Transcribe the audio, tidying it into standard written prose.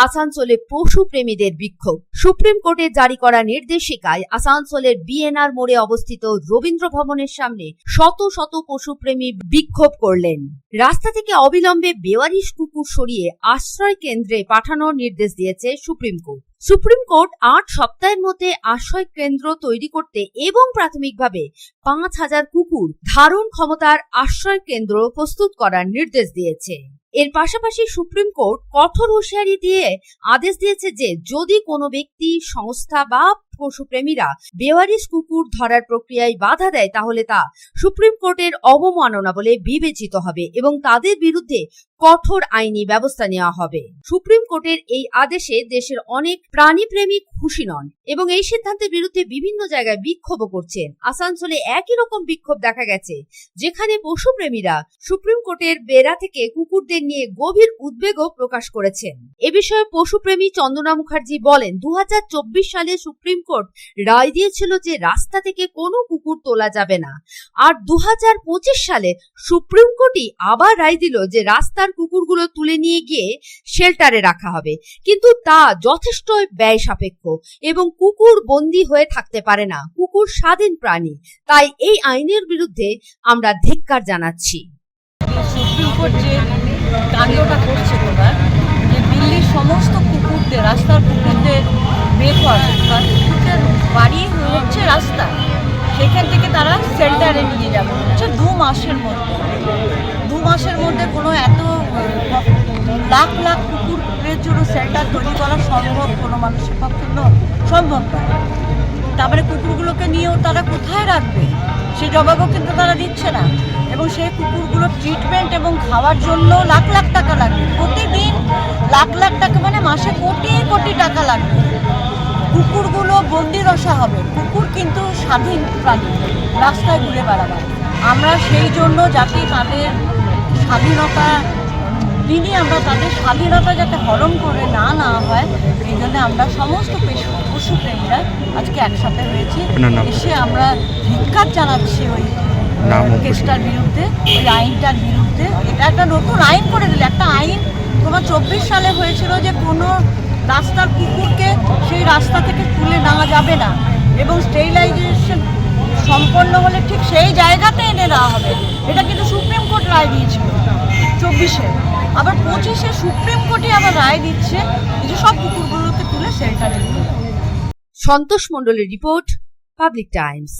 আসানসোলে পশু প্রেমীদের বিক্ষোভ। সুপ্রিম কোর্টের জারি করা নির্দেশিকায় আসানসোলের বিএনআর মোড়ে অবস্থিত রবীন্দ্র ভবনের সামনে শত শত পশুপ্রেমী বিক্ষোভ করলেন। রাস্তা থেকে অবিলম্বে বেওয়ারিশ কুকুর সরিয়ে আশ্রয় কেন্দ্রে পাঠানোর নির্দেশ দিয়েছে সুপ্রিম কোর্ট। সুপ্রিম কোর্ট ৮ সপ্তাহের মধ্যে আশ্রয় কেন্দ্র তৈরি করতে এবং প্রাথমিকভাবে ৫,০০০ কুকুর ধারণ ক্ষমতার আশ্রয় কেন্দ্র প্রস্তুত করার নির্দেশ দিয়েছে। এর পাশাপাশি সুপ্রিম কোর্ট কঠোর হুঁশিয়ারি দিয়ে আদেশ দিয়েছে যে যদি কোনো ব্যক্তি, সংস্থা বা পশুপ্রেমীরা বেওয়ারিশ কুকুর ধরার প্রক্রিয়ায় বাধা দেয় তাহলে তা সুপ্রিম কোর্টের অবমাননা বলে বিবেচিত হবে এবং তাদের বিরুদ্ধে কঠোর আইনি ব্যবস্থা নেওয়া হবে। সুপ্রিম কোর্টের এই আদেশে দেশের অনেক প্রাণীপ্রেমী খুশি নন এবং এই সিদ্ধান্তের বিরুদ্ধে বিভিন্ন জায়গায় বিক্ষোভও করছেন। আসানসোলে একই রকম বিক্ষোভ দেখা গেছে, যেখানে পশুপ্রেমীরা সুপ্রিম কোর্টের বেড়া থেকে কুকুরদের নিয়ে গভীর উদ্বেগও প্রকাশ করেছেন। এ বিষয়ে পশুপ্রেমী চন্দনা মুখার্জি বলেন, 2024 সালে সুপ্রিম কোর্ট রায় দিয়েছিল যে রাস্তা থেকে কোনো কুকুর তোলা যাবে না, আর 2025 সালে সুপ্রিম কোর্টই আবার রায় দিল যে রাস্তার কুকুরগুলো তুলে নিয়ে গিয়ে শেল্টারে রাখা হবে, কিন্তু তা যথেষ্ট ব্যয় সাপেক্ষ এবং কুকুর বন্দী হয়ে থাকতে পারে না। কুকুর স্বাধীন প্রাণী, তাই এই আইনের বিরুদ্ধে আমরা ধিক্কার জানাচ্ছি। সুপ্রিম কোর্ট যে কাণ্ডটা করছে তোমার, যে দিল্লির সমস্ত কুকুরদের, রাস্তার কুকুরদের বের করা, কারণ কুকুরদের বাড়ি হচ্ছে রাস্তা, সেখান থেকে তারা শেল্টারে নিয়ে যাবে হচ্ছে 2 মাসের মধ্যে। 2 মাসের মধ্যে কোনো এত লাখ লাখ কুকুরের জন্য শেল্টার তৈরি করা সম্ভব কোনো মানুষের পক্ষে সম্ভব নয়। তারপরে কুকুরগুলোকে নিয়েও তারা কোথায় রাখবে সে জবাবও কিন্তু তারা দিচ্ছে না, এবং সেই কুকুরগুলোর ট্রিটমেন্ট এবং খাওয়ার জন্য লাখ লাখ টাকা লাগবে, প্রতিদিন লাখ লাখ টাকা, মানে মাসে কোটি কোটি টাকা লাগবে। কুকুরগুলো বন্দিদশা হবে। কুকুর কিন্তু স্বাধীন প্রাণী, রাস্তায় ঘুরে বেড়াবে। আমরা সেই জন্য যাতে তাদের স্বাধীনতা দিনই আমরা তাদের স্বাধীনতা যাতে হরণ করে না হয়, এই জন্য আমরা সমস্ত পশুপ্রেমীরা আজকে একসাথে হয়েছি, এসে আমরা ধিক্কার জানাচ্ছি ওই কেসটার বিরুদ্ধে, ওই আইনটার বিরুদ্ধে। এটা একটা নতুন আইন করে দিলে, একটা আইন তোমার 24 সালে হয়েছিল যে কোনো রাস্তার কুকুরকে সেই রাস্তা থেকে তুলে নেওয়া যাবে না এবং স্টেরিলাইজেশন সম্পন্ন হলে ঠিক সেই জায়গাতে এনে দেওয়া হবে। এটা কিন্তু সুপ্রিম কোর্ট রায় দিয়েছিল 24-এ, আবার 25-এ সুপ্রিম কোর্টই আবার রায় দিচ্ছে যে সব কুকুরগুলোকে তুলে শেল্টারে দিতে হবে। সন্তোষ মণ্ডলের রিপোর্ট, পাবলিক টাইমস।